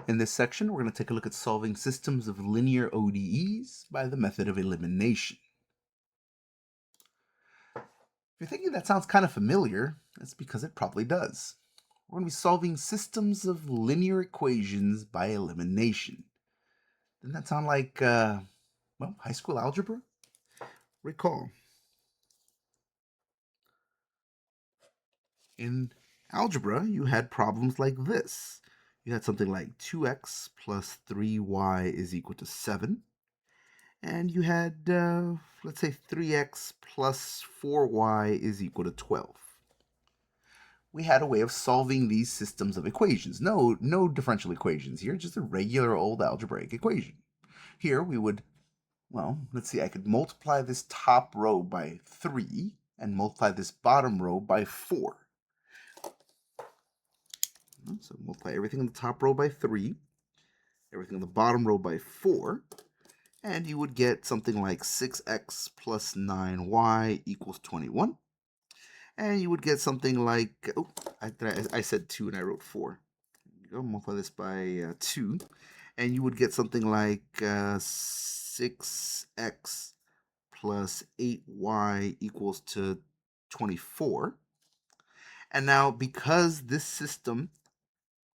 In this section, we're going to take a look at solving systems of linear ODEs by the method of elimination. If you're thinking that sounds kind of familiar, that's because it probably does. We're going to be solving systems of linear equations by elimination. Doesn't that sound like, high school algebra? Recall. In algebra, you had problems like this. You had something like 2x plus 3y is equal to 7. And you had, let's say, 3x plus 4y is equal to 12. We had a way of solving these systems of equations. No differential equations here, just a regular old algebraic equation. Here we would, let's see, I could multiply this top row by 3 and multiply this bottom row by 4. So multiply everything in the top row by 3, everything in the bottom row by 4, and you would get something like 6x plus 9y equals 21. And you would get something like, I said 2 and I wrote 4. Go multiply this by 2, and you would get something like 6x plus 8y equals to 24. And now, because this system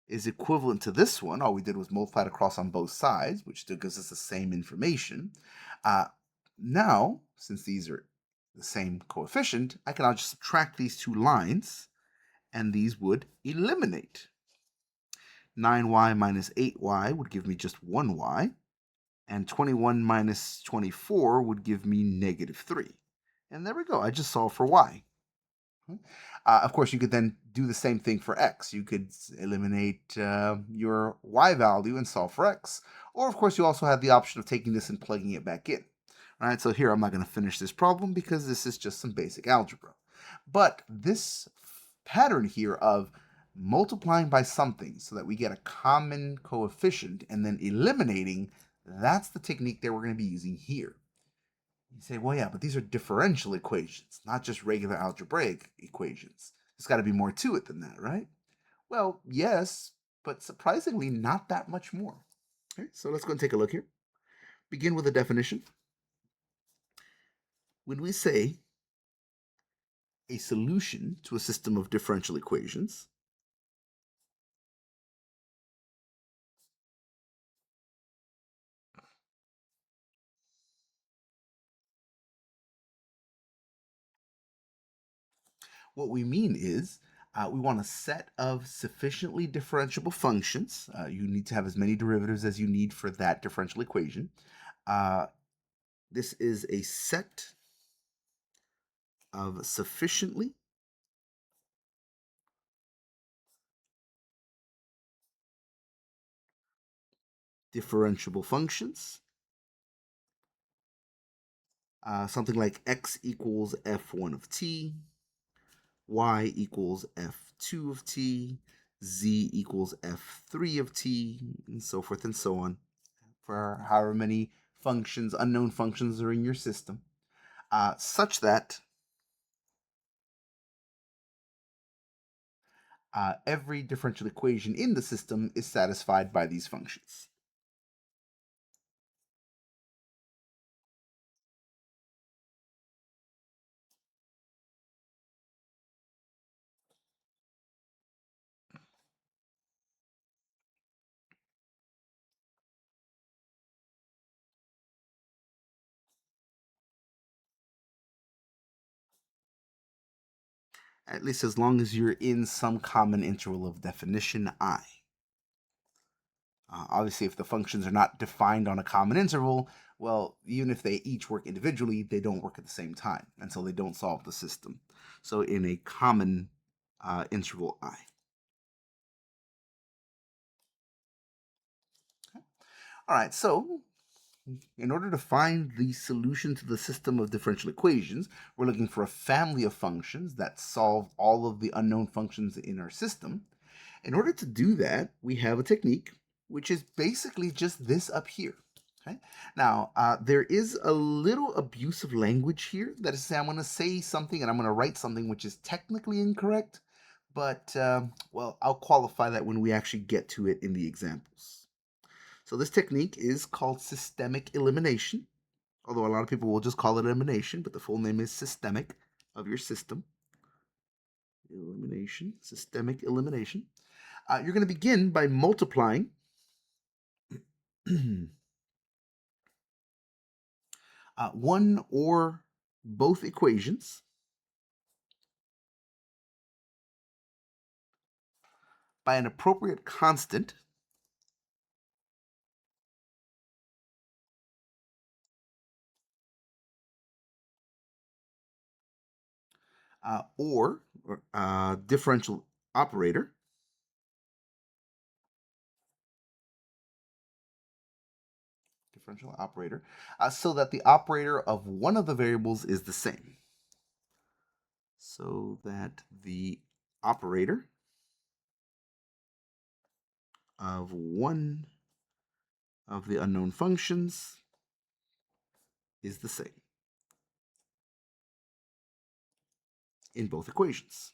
is equivalent to this one, all we did was multiply it across on both sides, which still gives us the same information. Now, since these are the same coefficient, I can now just subtract these two lines, and these would eliminate. 9y minus 8y would give me just 1y, and 21 minus 24 would give me negative 3. And there we go, I just solved for y. Of course, you could then do the same thing for x. You could eliminate your y value and solve for x. Or, of course, you also have the option of taking this and plugging it back in. All right, so here I'm not going to finish this problem because this is just some basic algebra. But this pattern here of multiplying by something so that we get a common coefficient and then eliminating, that's the technique that we're going to be using here. You say, well, yeah, but these are differential equations, not just regular algebraic equations. There's got to be more to it than that, right? Well, yes, but surprisingly, not that much more. Okay, so let's go and take a look here. Begin with a definition. When we say a solution to a system of differential equations, what we mean is we want a set of sufficiently differentiable functions. You need to have as many derivatives as you need for that differential equation. This is a set of sufficiently differentiable functions. Something like x equals f1 of t, y equals f2 of t, z equals f3 of t, and so forth and so on, for however many functions, unknown functions, are in your system, such that every differential equation in the system is satisfied by these functions. At least as long as you're in some common interval of definition I. Obviously, if the functions are not defined on a common interval, well, even if they each work individually, they don't work at the same time, and so they don't solve the system. So in a common interval I. Okay. All right, so in order to find the solution to the system of differential equations, we're looking for a family of functions that solve all of the unknown functions in our system. In order to do that, we have a technique, which is basically just this up here. Okay? Now, there is a little abusive language here. That is to say, I'm going to say something and I'm going to write something which is technically incorrect, but, well, I'll qualify that when we actually get to it in the examples. So this technique is called systemic elimination, although a lot of people will just call it elimination, but the full name is systemic of your system. Elimination, systemic elimination. You're going to begin by multiplying one or both equations by an appropriate constant or differential operator so that the operator of one of the variables is the same. So that the operator of one of the unknown functions is the same in both equations.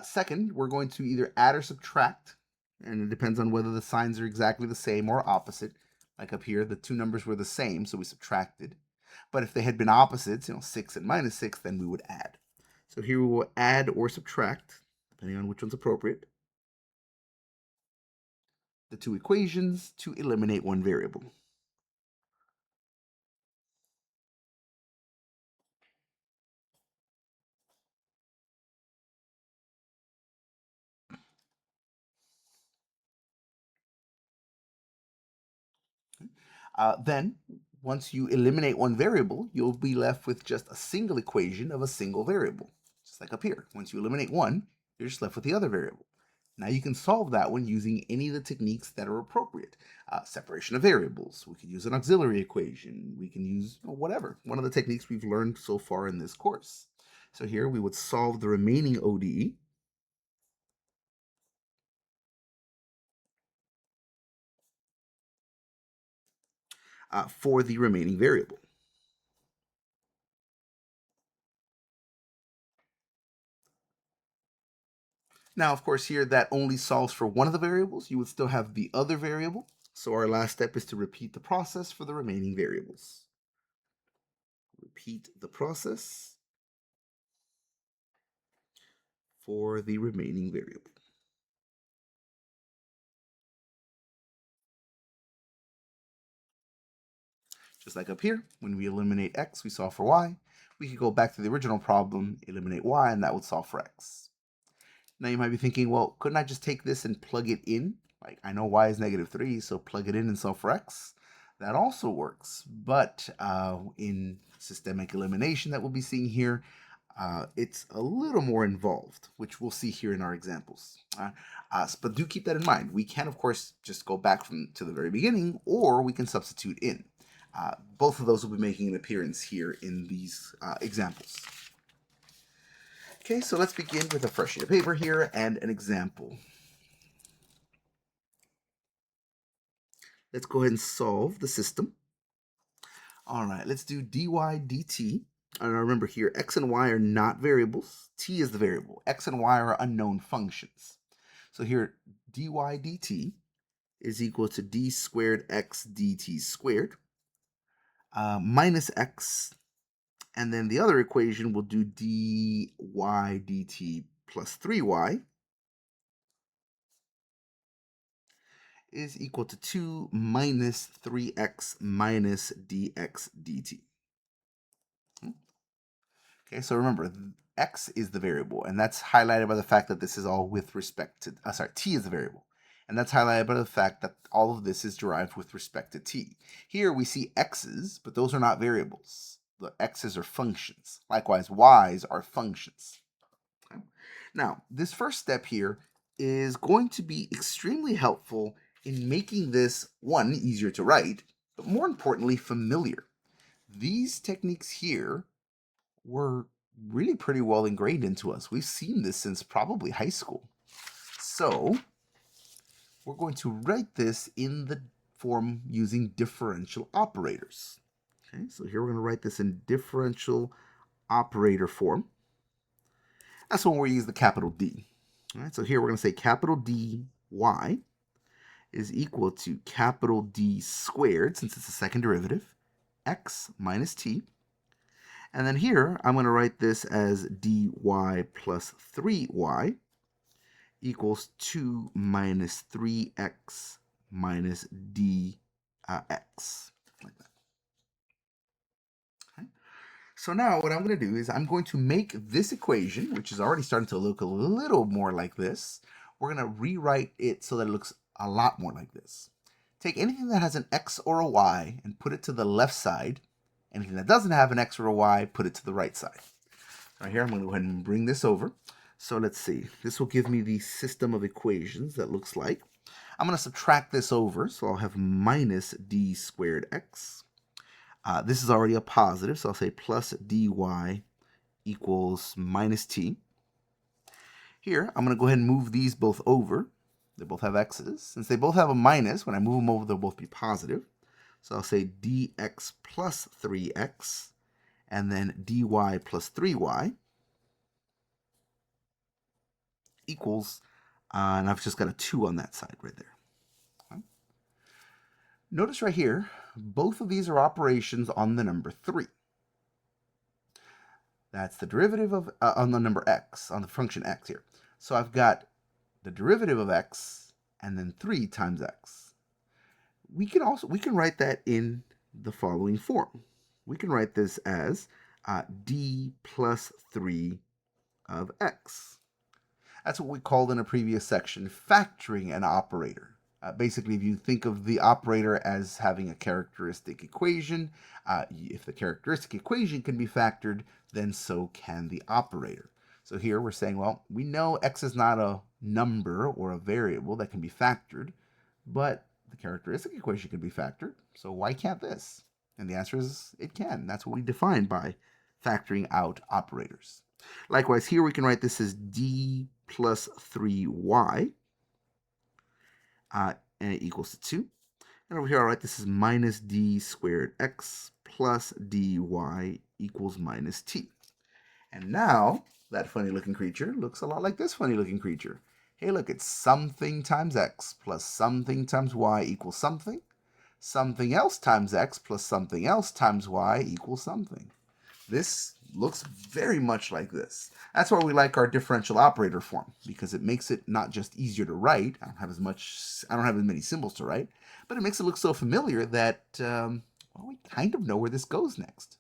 Second, we're going to either add or subtract, and it depends on whether the signs are exactly the same or opposite. Like up here, the two numbers were the same, so we subtracted. But if they had been opposites, 6 and minus 6, then we would add. So here we will add or subtract, depending on which one's appropriate, the two equations to eliminate one variable. Then, once you eliminate one variable, you'll be left with just a single equation of a single variable. Just like up here. Once you eliminate one, you're just left with the other variable. Now you can solve that one using any of the techniques that are appropriate. Separation of variables. We could use an auxiliary equation. We can use whatever. One of the techniques we've learned so far in this course. So here we would solve the remaining ODE. For the remaining variable. Now, of course, here that only solves for one of the variables. You would still have the other variable. So our last step is to repeat the process for the remaining variables. Repeat the process for the remaining variable. Just like up here, when we eliminate x, we solve for y. We could go back to the original problem, eliminate y, and that would solve for x. Now you might be thinking, well, couldn't I just take this and plug it in? Like, I know y is -3, so plug it in and solve for x. That also works, but in systemic elimination that we'll be seeing here, it's a little more involved, which we'll see here in our examples. But do keep that in mind. We can, of course, just go back to the very beginning, or we can substitute in. Both of those will be making an appearance here in these examples. Okay, so let's begin with a fresh sheet of paper here and an example. Let's go ahead and solve the system. All right, let's do dy dt. And remember here, x and y are not variables. T is the variable. X and y are unknown functions. So here, dy dt is equal to d squared x dt squared minus x. And then the other equation will do dy dt plus 3y is equal to 2 minus 3x minus dx dt. Okay, so remember, x is the variable, and that's highlighted by the fact that this is all with respect to, t is the variable. And that's highlighted by the fact that all of this is derived with respect to t. Here we see x's, but those are not variables. The x's are functions. Likewise, y's are functions. Okay. Now, this first step here is going to be extremely helpful in making this, one, easier to write, but more importantly, familiar. These techniques here were really pretty well ingrained into us. We've seen this since probably high school. So we're going to write this in the form using differential operators. Okay, so here we're going to write this in differential operator form. That's when we use the capital D. All right, so here we're going to say capital D y is equal to capital D squared, since it's a second derivative, x minus t. And then here, I'm going to write this as dy plus 3y equals 2 minus 3x minus dx, like that. Okay. So now what I'm going to do is I'm going to make this equation, which is already starting to look a little more like this, we're going to rewrite it so that it looks a lot more like this. Take anything that has an x or a y and put it to the left side. Anything that doesn't have an x or a y, put it to the right side. Now here I'm going to go ahead and bring this over. So let's see. This will give me the system of equations that looks like. I'm going to subtract this over, so I'll have minus d squared x. This is already a positive, so I'll say plus dy equals minus t. Here, I'm going to go ahead and move these both over. They both have x's. Since they both have a minus, when I move them over, they'll both be positive. So I'll say dx plus 3x, and then dy plus 3y equals, and I've just got a 2 on that side right there. Okay. Notice right here, both of these are operations on the number 3. That's the derivative of, on the number x, on the function x here. So I've got the derivative of x and then 3 times x. We can write that in the following form. We can write this as d plus 3 of x. That's what we called in a previous section factoring an operator. Basically, if you think of the operator as having a characteristic equation, if the characteristic equation can be factored, then so can the operator. So here we're saying, well, we know x is not a number or a variable that can be factored, but the characteristic equation can be factored, so why can't this? And the answer is it can. That's what we define by factoring out operators. Likewise, here we can write this as d plus 3y, and it equals to 2. And over here, I'll write this as minus d squared x plus dy equals minus t. And now, that funny-looking creature looks a lot like this funny-looking creature. Hey, look, it's something times x plus something times y equals something. Something else times x plus something else times y equals something. This looks very much like this. That's why we like our differential operator form, because it makes it not just easier to write. I don't have as many symbols to write, but it makes it look so familiar that well, we kind of know where this goes next.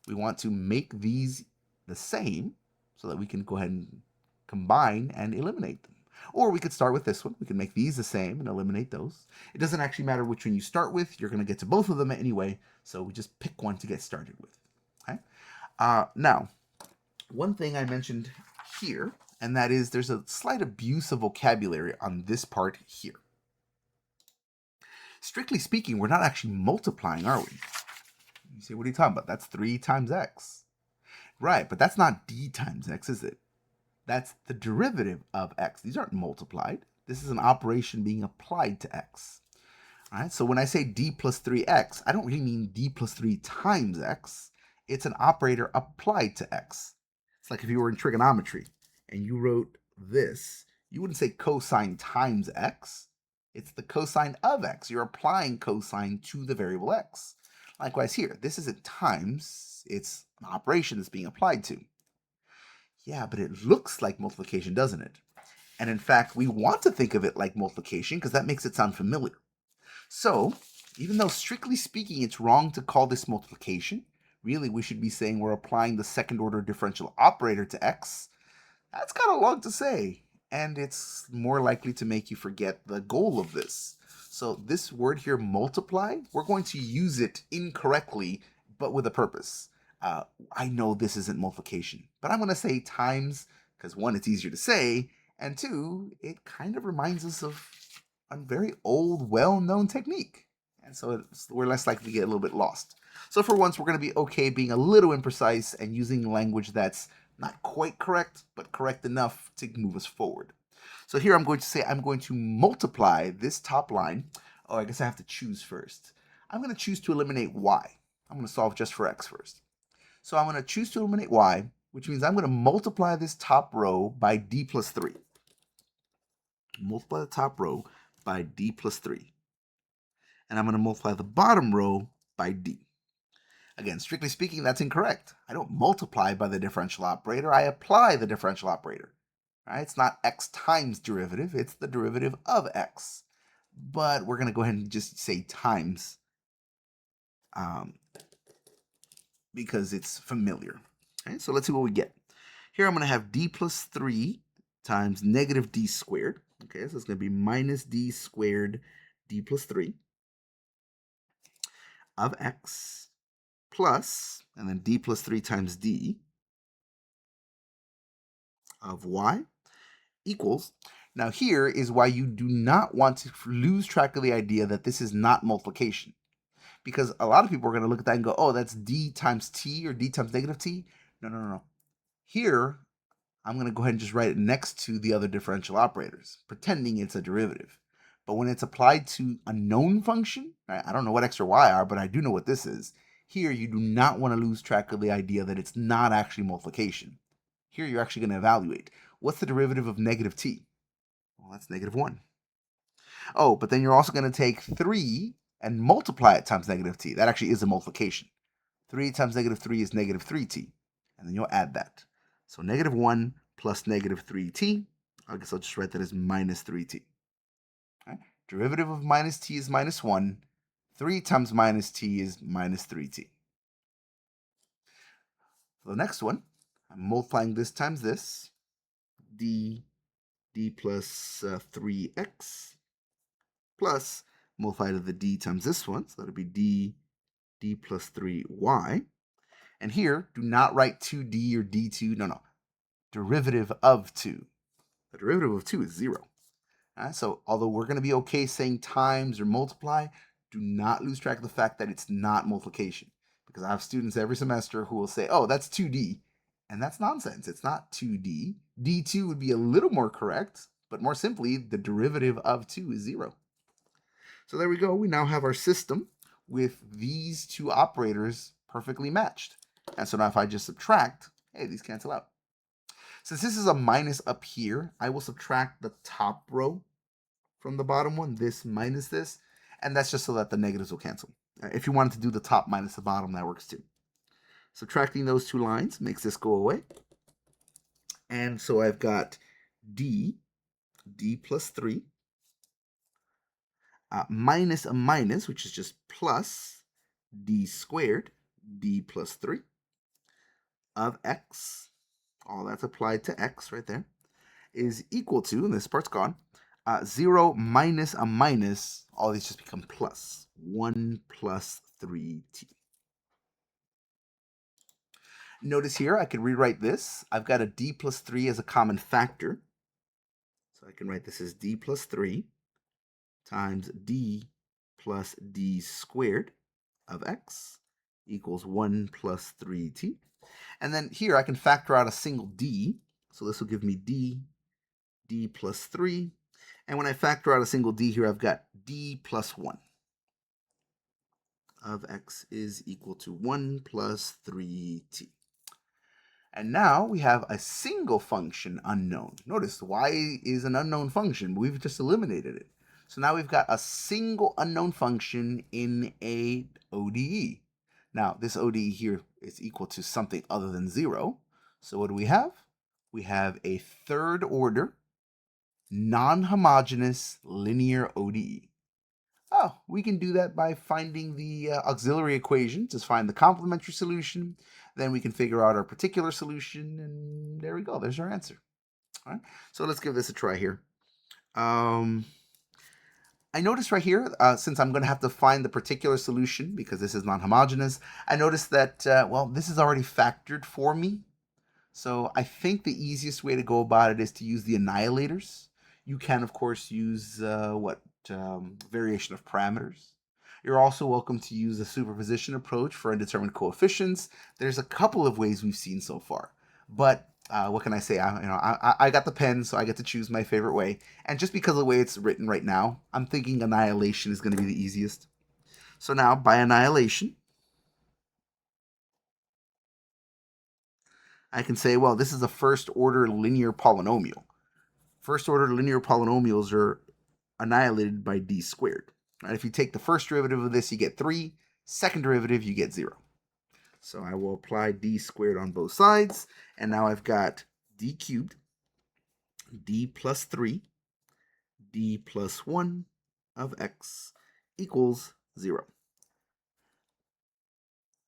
We want to make these the same so that we can go ahead and combine and eliminate them. Or we could start with this one. We can make these the same and eliminate those. It doesn't actually matter which one you start with. You're going to get to both of them anyway, so we just pick one to get started with. Okay? Now, one thing I mentioned here, and that is there's a slight abuse of vocabulary on this part here. Strictly speaking, we're not actually multiplying, are we? You say, what are you talking about? That's 3 times x. Right, but that's not d times x, is it? That's the derivative of x. These aren't multiplied. This is an operation being applied to x. All right, so when I say d plus 3x, I don't really mean d plus 3 times x. It's an operator applied to x. It's like if you were in trigonometry and you wrote this, you wouldn't say cosine times x. It's the cosine of x. You're applying cosine to the variable x. Likewise here, this isn't times. It's an operation that's being applied to. Yeah, but it looks like multiplication, doesn't it? And in fact, we want to think of it like multiplication because that makes it sound familiar. So, even though strictly speaking it's wrong to call this multiplication, really we should be saying we're applying the second order differential operator to x. That's kind of long to say, and it's more likely to make you forget the goal of this. So this word here, multiply, we're going to use it incorrectly, but with a purpose. I know this isn't multiplication, but I'm going to say times because 1, it's easier to say, and 2, it kind of reminds us of a very old, well-known technique. And so we're less likely to get a little bit lost. So for once, we're going to be okay being a little imprecise and using language that's not quite correct, but correct enough to move us forward. So here I'm going to say I'm going to multiply this top line. Oh, I guess I have to choose first. I'm going to choose to eliminate y. I'm going to solve just for x first. So I'm going to choose to eliminate y, which means I'm going to multiply this top row by d plus 3. Multiply the top row by d plus 3. And I'm going to multiply the bottom row by d. Again, strictly speaking, that's incorrect. I don't multiply by the differential operator. I apply the differential operator. Right? It's not x times derivative. It's the derivative of x. But we're going to go ahead and just say times because it's familiar. Okay, so let's see what we get. Here I'm going to have d plus 3 times negative d squared. Okay, so it's going to be minus d squared d plus 3 of x plus, and then d plus 3 times d of y equals. Now here is why you do not want to lose track of the idea that this is not multiplication. Because a lot of people are going to look at that and go, oh, that's d times t or d times negative t. No. Here, I'm going to go ahead and just write it next to the other differential operators, pretending it's a derivative. But when it's applied to a known function, I don't know what x or y are, but I do know what this is. Here, you do not want to lose track of the idea that it's not actually multiplication. Here, you're actually going to evaluate. What's the derivative of negative t? Well, that's negative 1. Oh, but then you're also going to take 3 and multiply it times negative t. That actually is a multiplication. 3 times negative 3 is negative 3t. And then you'll add that. So negative 1 plus negative 3t. I guess I'll just write that as minus 3t. Okay. Derivative of minus t is minus 1. 3 times minus t is minus 3t. For the next one, I'm multiplying this times this. d plus 3x plus multiply to the d times this one. So that'll be d plus 3y. And here, do not write 2d or d2. No. Derivative of 2. The derivative of 2 is 0. So although we're going to be okay saying times or multiply, do not lose track of the fact that it's not multiplication. Because I have students every semester who will say, oh, that's 2d. And that's nonsense. It's not 2d. d2 would be a little more correct, but more simply, the derivative of 2 is 0. So there we go. We now have our system with these two operators perfectly matched. And so now if I just subtract, hey, these cancel out. Since this is a minus up here, I will subtract the top row from the bottom one, this minus this, and that's just so that the negatives will cancel. If you wanted to do the top minus the bottom, that works too. Subtracting those two lines makes this go away. And so I've got d plus 3, minus a minus, which is just plus d squared, d plus 3 of x, all that's applied to x right there, is equal to, and this part's gone, 0 minus a minus, all these just become plus, 1 plus 3t. Notice here I can rewrite this. I've got a d plus 3 as a common factor. So I can write this as d plus 3 times d plus d squared of x equals 1 plus 3t. And then here I can factor out a single d. So this will give me d plus 3. And when I factor out a single d here, I've got d plus 1 of x is equal to 1 plus 3t. And now we have a single function unknown. Notice y is an unknown function, but we've just eliminated it. So now we've got a single unknown function in a ODE. Now this ODE here is equal to something other than 0. So what do we have? We have a third order non-homogeneous linear ODE. Oh, we can do that by finding the auxiliary equation to find the complementary solution. Then we can figure out our particular solution, and there we go. There's our answer. All right, so let's give this a try here. I noticed right here, since I'm going to have to find the particular solution because this is non-homogeneous, I noticed that, well, this is already factored for me. So I think the easiest way to go about it is to use the annihilators. You can, of course, use variation of parameters. You're also welcome to use the superposition approach for undetermined coefficients. There's a couple of ways we've seen so far, but what can I say? I got the pen, so I get to choose my favorite way. And just because of the way it's written right now, I'm thinking annihilation is going to be the easiest. So now, by annihilation, I can say, well, this is a first-order linear polynomial. First-order linear polynomials are annihilated by d squared. Right? If you take the first derivative of this, you get 3. Second derivative, you get 0. So I will apply d squared on both sides, and now I've got d cubed, d plus 3, d plus 1 of x equals 0.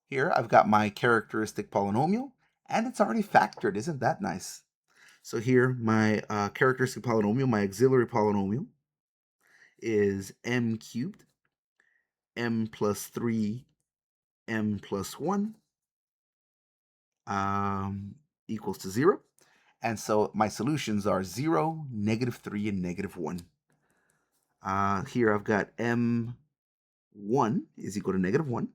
Here I've got my characteristic polynomial, and it's already factored. Isn't that nice? So here, my characteristic polynomial, my auxiliary polynomial, is m cubed, m plus 3, m plus 1 equals to 0. And so my solutions are 0, -3, and -1. Here I've got m1 is equal to -1,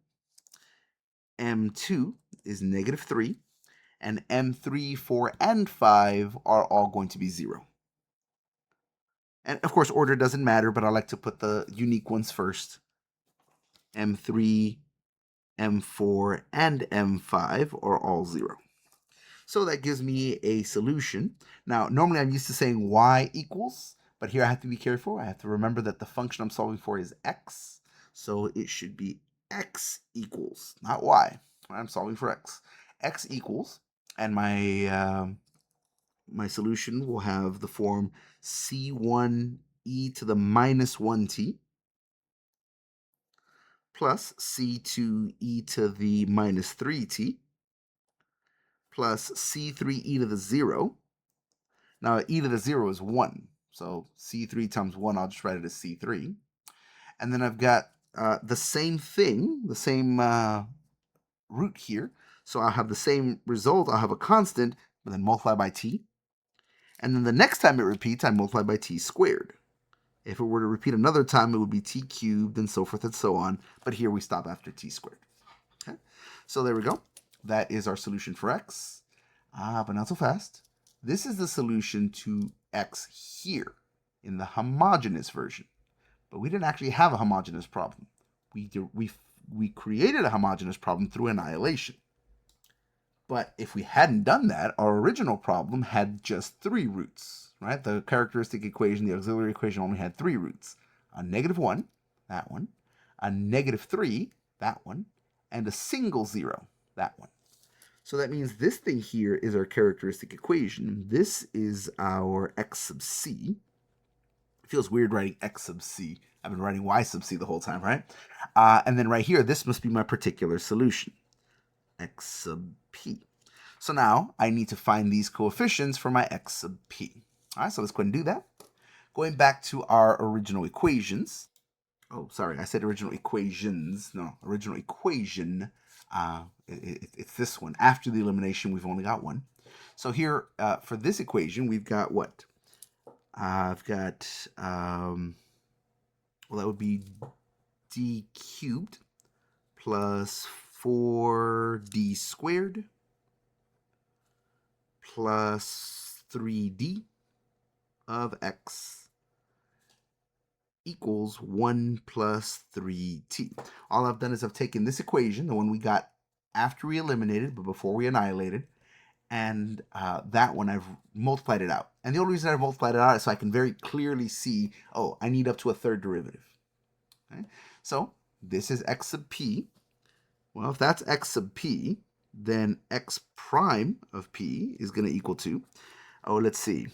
m2 is -3, and m3, 4, and 5 are all going to be 0. And of course, order doesn't matter, but I like to put the unique ones first. M3, M4, and M5 are all 0. So that gives me a solution. Now, normally I'm used to saying y equals, but here I have to be careful. I have to remember that the function I'm solving for is x. So it should be x equals, not y. I'm solving for x. X equals, and my solution will have the form c1 e to the minus 1t plus c2 e to the minus 3t plus c3 e to the 0. Now, e to the 0 is 1. So c3 times 1, I'll just write it as c3. And then I've got the same thing, the same root here. So I'll have the same result. I'll have a constant, but then multiply by t. And then the next time it repeats, I multiply by t squared. If it were to repeat another time, it would be t cubed and so forth and so on. But here we stop after t squared. Okay? So there we go. That is our solution for x. But not so fast. This is the solution to x here in the homogeneous version. But we didn't actually have a homogeneous problem. We created a homogeneous problem through annihilation. But if we hadn't done that, our original problem had just 3 roots, right? The characteristic equation, the auxiliary equation only had 3 roots. A -1, that one, a -3, that one, and a single 0, that one. So that means this thing here is our characteristic equation. This is our x sub c. It feels weird writing x sub c. I've been writing y sub c the whole time, right? And then right here, this must be my particular solution, x sub p. So now I need to find these coefficients for my x sub p. All right, so let's go ahead and do that. Going back to our original equations. Oh, sorry, I said original equations. No, original equation. It's this one. After the elimination, we've only got one. So here, for this equation, we've got what? I've got, well, that would be d cubed plus 4d squared plus 3d of x equals 1 plus 3t. All I've done is I've taken this equation, the one we got after we eliminated, but before we annihilated, and that one I've multiplied it out. And the only reason I've multiplied it out is so I can very clearly see, oh, I need up to a third derivative. Okay? So this is x sub p. Well, if that's x sub p, then x prime of p is going to equal to, oh, let's see,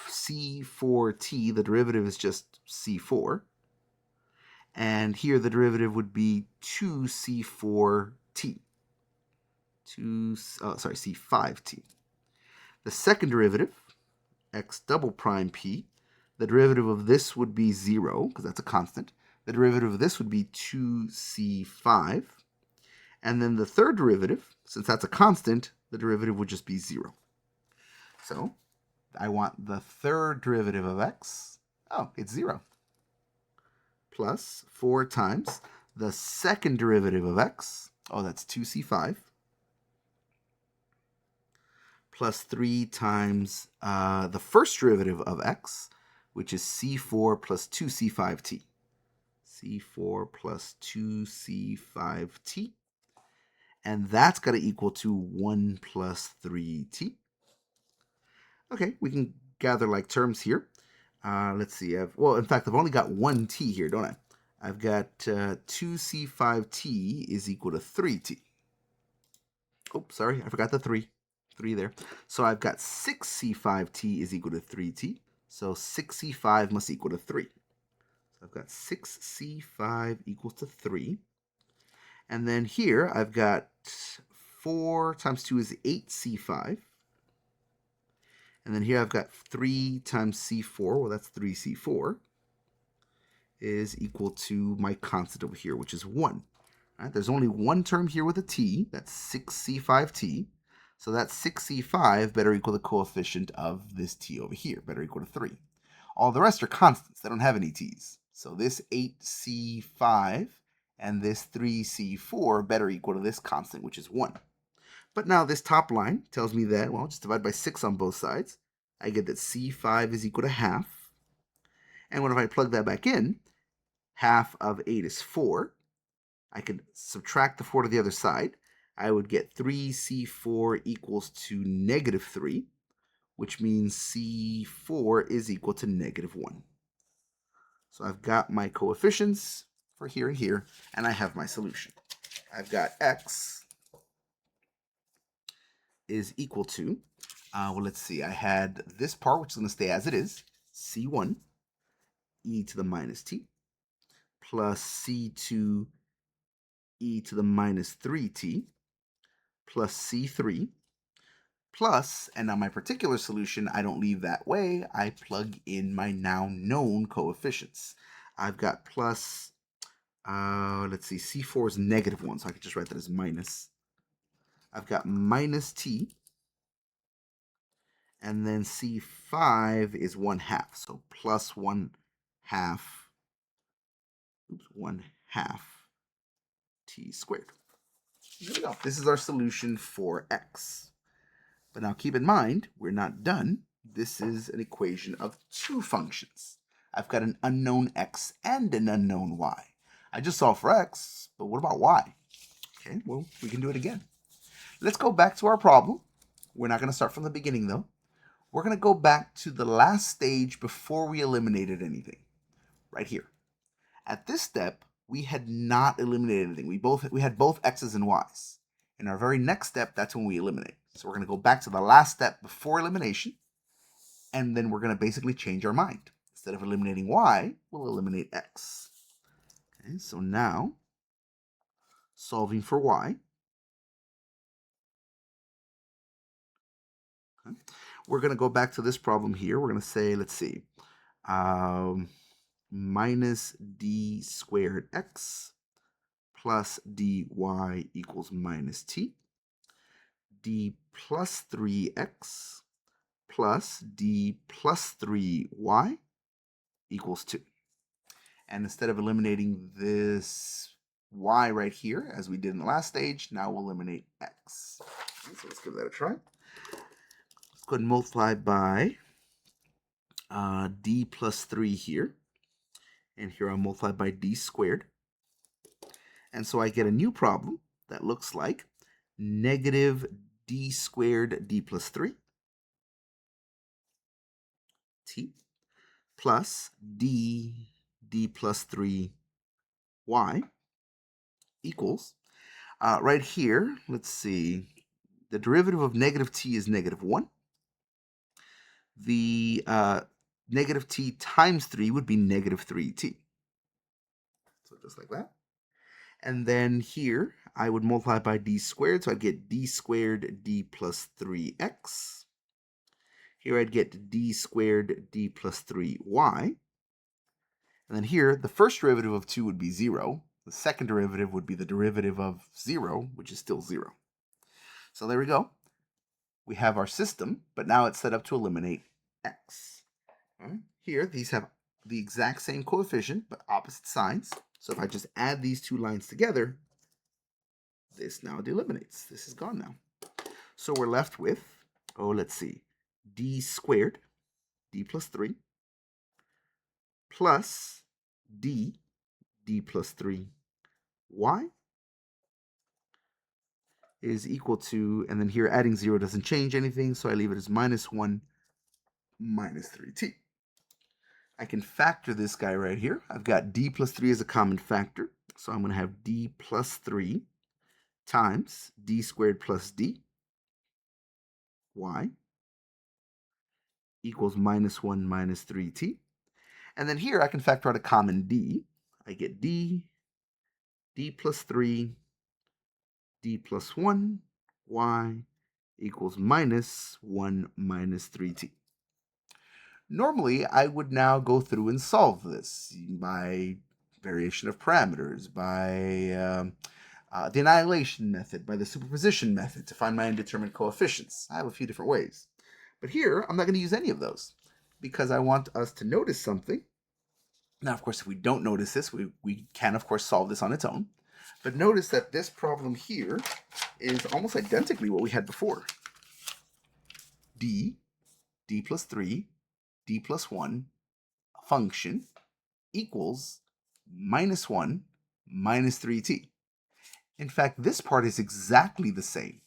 c4t, the derivative is just c4. And here the derivative would be 2c4t. C5t. The second derivative, x double prime p, the derivative of this would be 0, because that's a constant. The derivative of this would be 2c5. And then the third derivative, since that's a constant, the derivative would just be 0. So I want the third derivative of x. Oh, it's 0. Plus 4 times the second derivative of x. Oh, that's 2c5. Plus 3 times the first derivative of x, which is c4 plus 2c5t. c4 plus 2c5t. And that's got to equal to 1 plus 3t. Okay, we can gather like terms here. Let's see. Well, in fact, I've only got one t here, don't I? I've got 2c5t is equal to 3t. Oh, sorry, I forgot the 3. 3 there. So I've got 6c5t is equal to 3t. So 6c5 must equal to 3. So I've got 6c5 equals to 3. And then here I've got 4 times 2 is 8c5. And then here I've got 3 times c4. Well, that's 3c4 is equal to my constant over here, which is 1. Right, there's only one term here with a t. That's 6c5t. So that 6c5 better equal the coefficient of this t over here, better equal to 3. All the rest are constants. They don't have any t's. So this 8c5 and this 3c4 better equal to this constant, which is 1. But now this top line tells me that, well, just divide by 6 on both sides. I get that c5 is equal to half. And when if I plug that back in, half of 8 is 4. I could subtract the 4 to the other side. I would get 3c4 equals to negative 3, which means c4 is equal to negative 1. So I've got my coefficients for here and here, and I have my solution. I've got x is equal to, well, let's see. I had this part, which is going to stay as it is, c1 e to the minus t, plus c2 e to the minus 3t, plus c3, plus, and now my particular solution, I don't leave that way. I plug in my now known coefficients. I've got plus, let's see, c4 is negative 1, so I could just write that as minus. I've got minus t, and then c5 is 1/2, so plus 1/2, 1/2 t squared. There we go. This is our solution for x. But now keep in mind, we're not done. This is an equation of two functions. I've got an unknown x and an unknown y. I just solved for x, but what about y? Okay, well, we can do it again. Let's go back to our problem. We're not going to start from the beginning, though. We're going to go back to the last stage before we eliminated anything, right here. At this step, we had not eliminated anything. We had both x's and y's. In our very next step, that's when we eliminate. So we're going to go back to the last step before elimination, and then we're going to basically change our mind. Instead of eliminating y, we'll eliminate x. Okay, so now, solving for y, okay, we're going to go back to this problem here. We're going to say, let's see, minus d squared x plus dy equals minus t. D plus 3x plus d plus 3y equals 2. And instead of eliminating this y right here, as we did in the last stage, now we'll eliminate x. Okay, so let's give that a try. Let's go ahead and multiply by d plus 3 here. And here I'll multiply by d squared. And so I get a new problem that looks like negative d squared d plus 3 t plus d plus 3 y equals, right here, let's see, the derivative of negative t is negative 1. The negative t times 3 would be negative 3t. So just like that. And then here, I would multiply by d squared, so I'd get d squared d plus 3x. Here I'd get d squared d plus 3y. And then here, the first derivative of 2 would be 0. The second derivative would be the derivative of 0, which is still 0. So there we go. We have our system, but now it's set up to eliminate x. Right. Here, these have the exact same coefficient, but opposite signs. So if I just add these two lines together, this now eliminates. This is gone now. So we're left with, let's see, d squared, d plus 3, plus d plus 3, y, is equal to, and then here adding 0 doesn't change anything, so I leave it as minus 1 minus 3t. I can factor this guy right here. I've got d plus 3 as a common factor, so I'm going to have d plus 3 times d squared plus d y equals minus 1 minus 3t. And then here I can factor out a common d. I get d plus 3, d plus 1, y equals minus 1 minus 3t. Normally, I would now go through and solve this by variation of parameters, by the annihilation method, by the superposition method to find my indeterminate coefficients. I have a few different ways. But here, I'm not going to use any of those because I want us to notice something. Now, of course, if we don't notice this, we can, of course, solve this on its own. But notice that this problem here is almost identically what we had before. d plus 3, d plus 1 function equals minus 1 minus 3t. In fact, this part is exactly the same.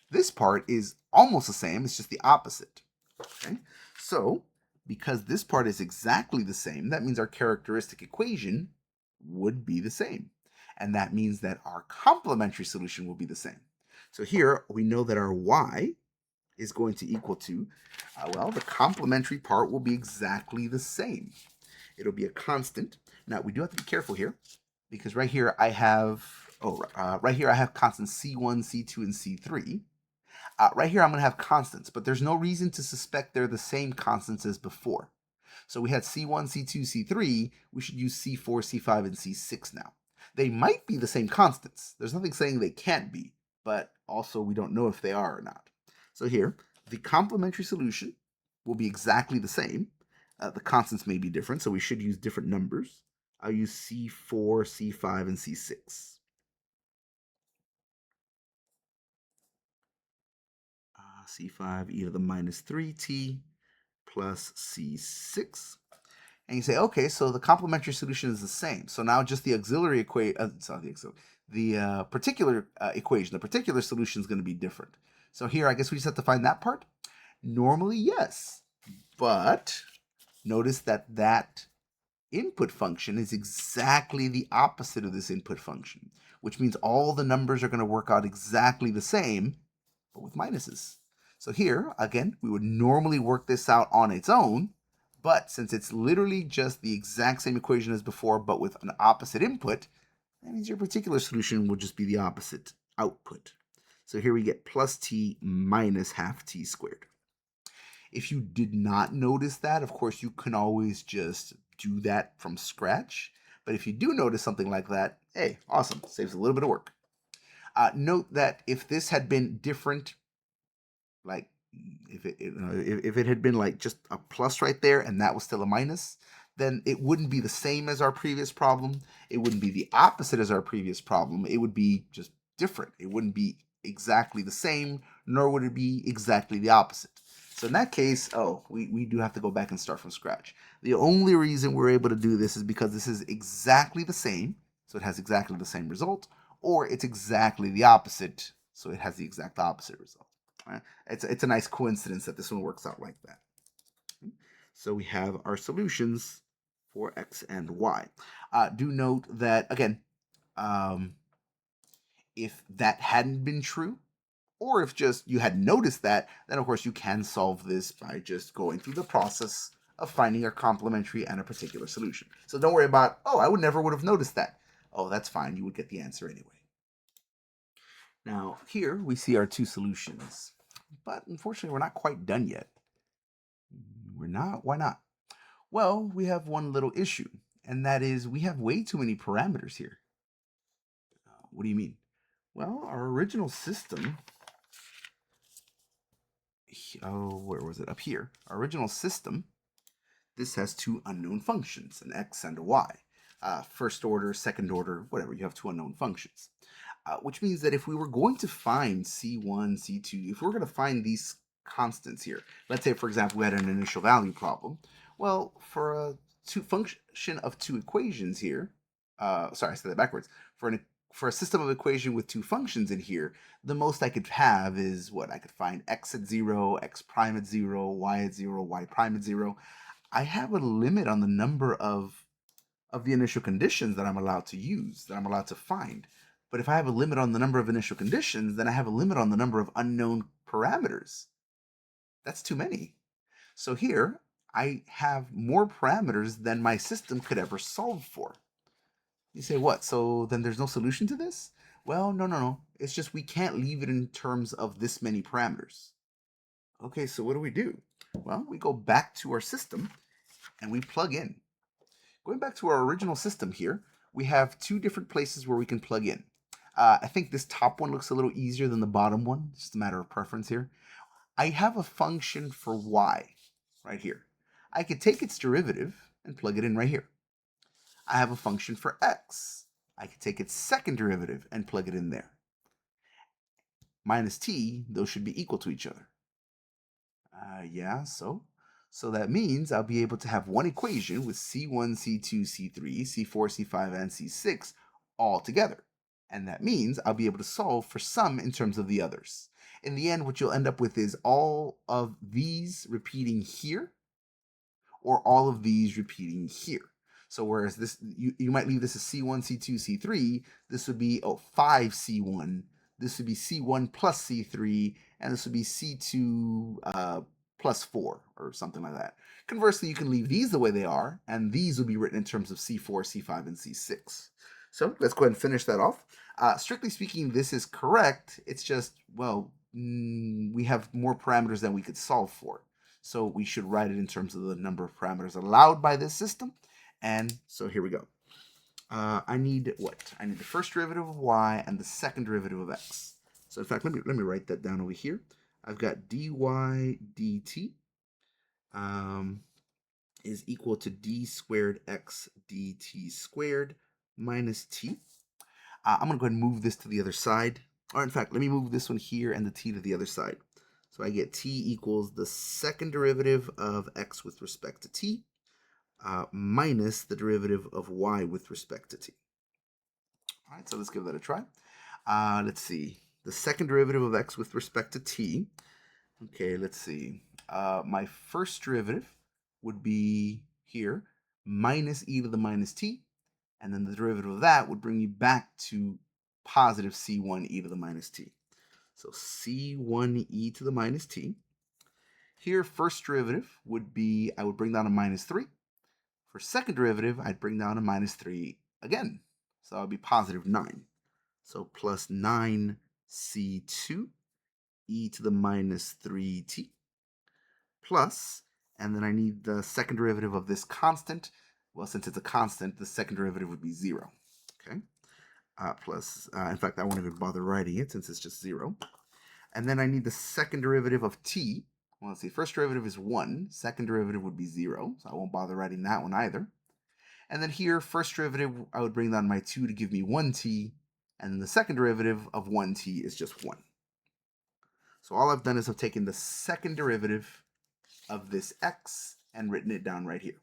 This part is almost the same, it's just the opposite. Okay? So, because this part is exactly the same, that means our characteristic equation would be the same. And that means that our complementary solution will be the same. So here, we know that our y is going to equal to, well, the complementary part will be exactly the same. It'll be a constant. Now, we do have to be careful here, because right here I have, right here I have constants C1, C2, and C3. Right here I'm going to have constants, but there's no reason to suspect they're the same constants as before. So we had C1, C2, C3. We should use C4, C5, and C6 now. They might be the same constants. There's nothing saying they can't be, but also we don't know if they are or not. So here, the complementary solution will be exactly the same. The constants may be different, so we should use different numbers. I'll use C4, C5, and C6. C5 e to the minus 3t plus C6. And you say, okay, so the complementary solution is the same. So now just the auxiliary equation, the particular equation, the particular solution is going to be different. So here, I guess we just have to find that part. Normally, yes, but notice that that input function is exactly the opposite of this input function, which means all the numbers are going to work out exactly the same, but with minuses. So here, again, we would normally work this out on its own, but since it's literally just the exact same equation as before, but with an opposite input, that means your particular solution will just be the opposite output. So here we get plus t minus half t squared. If you did not notice that, of course, you can always just do that from scratch. But if you do notice something like that, hey, awesome, saves a little bit of work. Note that if this had been different, like if it had been like just a plus right there and that was still a minus, then it wouldn't be the same as our previous problem. It wouldn't be the opposite as our previous problem. It would be just different. It wouldn't be exactly the same, nor would it be exactly the opposite. So in that case, we do have to go back and start from scratch. The only reason we're able to do this is because this is exactly the same, so it has exactly the same result, or it's exactly the opposite, so it has the exact opposite result. It's a nice coincidence that this one works out like that. So we have our solutions for x and y. Do note that, again, if that hadn't been true, or if just you had noticed that, then of course you can solve this by just going through the process of finding a complementary and a particular solution. So don't worry about, I never would have noticed that. Oh, that's fine. You would get the answer anyway. Now, here we see our two solutions, but unfortunately, we're not quite done yet. We're not? Why not? Well, we have one little issue, and that is we have way too many parameters here. What do you mean? Well, our original system, where was it? Up here. Our original system, this has two unknown functions, an x and a y. First order, second order, whatever, you have two unknown functions. Which means that if we were going to find C1, C2, if we were going to find these constants here, let's say, for example, we had an initial value problem. Well, for a function of two equations here, sorry, I said that backwards. For an for a system of equation with two functions in here, the most I could have is what? I could find x at 0, x prime at 0, y at 0, y prime at 0. I have a limit on the number of the initial conditions that I'm allowed to use, that I'm allowed to find. But if I have a limit on the number of initial conditions, then I have a limit on the number of unknown parameters. That's too many. So here, I have more parameters than my system could ever solve for. You say, what? So then there's no solution to this? Well, no. It's just we can't leave it in terms of this many parameters. Okay, so what do? Well, we go back to our system and we plug in. Going back to our original system here, we have two different places where we can plug in. I think this top one looks a little easier than the bottom one. It's just a matter of preference here. I have a function for y right here. I could take its derivative and plug it in right here. I have a function for x. I could take its second derivative and plug it in there. Minus t, those should be equal to each other. Yeah, so that means I'll be able to have one equation with C1, C2, C3, C4, C5, and C6 all together. And that means I'll be able to solve for some in terms of the others. In the end, what you'll end up with is all of these repeating here, or all of these repeating here. So whereas this, you might leave this as C1, C2, C3, this would be 5C1, this would be C1 plus C3, and this would be C2 plus 4, or something like that. Conversely, you can leave these the way they are, and these will be written in terms of C4, C5, and C6. So let's go ahead and finish that off. Strictly speaking, this is correct. It's just, well, we have more parameters than we could solve for. So we should write it in terms of the number of parameters allowed by this system. And so here we go. I need what? I need the first derivative of y and the second derivative of x. So in fact, let me write that down over here. I've got dy dt is equal to d squared x dt squared minus t. I'm going to go ahead and move this to the other side. Or in fact, let me move this one here and the t to the other side. So I get t equals the second derivative of x with respect to t minus the derivative of y with respect to t. All right, so let's give that a try. Let's see. The second derivative of x with respect to t. Okay, let's see. My first derivative would be here, minus e to the minus t. And then the derivative of that would bring me back to positive c1 e to the minus t. So c1 e to the minus t. Here, first derivative would be, I would bring down a minus 3. For second derivative, I'd bring down a minus 3 again. So that would be positive 9. So plus 9c2 e to the minus 3t plus, and then I need the second derivative of this constant. Well, since it's a constant, the second derivative would be 0. Okay. Plus, in fact, I won't even bother writing it since it's just 0. And then I need the second derivative of t. Well, let's see, first derivative is 1. Second derivative would be 0, so I won't bother writing that one either. And then here, first derivative, I would bring down my 2 to give me 1t. And then the second derivative of 1t is just 1. So all I've done is I've taken the second derivative of this x and written it down right here.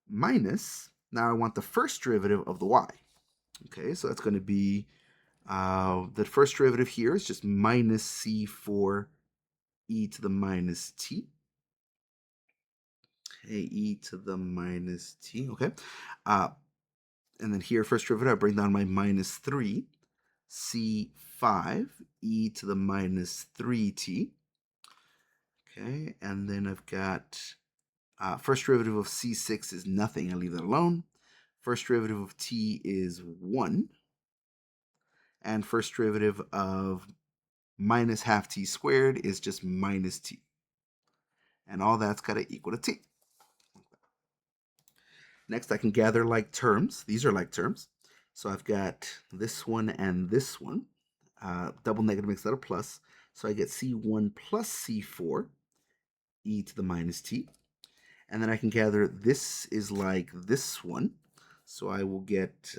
Minus, now I want the first derivative of the y. Okay, so that's going to be, the first derivative here is just minus c4 e to the minus t. Okay, e to the minus t, okay. And then here, first derivative, I bring down my minus 3, c5 e to the minus 3t. Okay, and then I've got first derivative of c6 is nothing. I leave that alone. First derivative of t is 1. And first derivative of minus half t squared is just minus t. And all that's got to equal to t. Next, I can gather like terms. These are like terms. So I've got this one and this one. Double negative makes that a plus. So I get c1 plus c4 e to the minus t. And then I can gather this is like this one. So I will get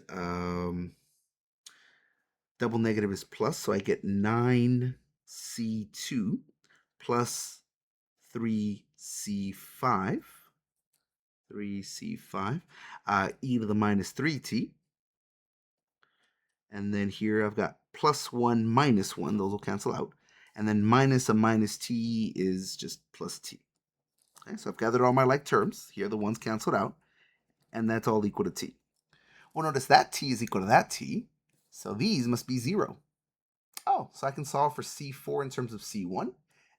double negative is plus. So I get 9c2 plus 3c5. 3c5 e to the minus 3t. And then here I've got plus 1, minus 1. Those will cancel out. And then minus a minus t is just plus t. Okay, so I've gathered all my like terms. Here the ones canceled out. And that's all equal to t. Well, notice that t is equal to that t. So these must be 0. Oh, so I can solve for C4 in terms of C1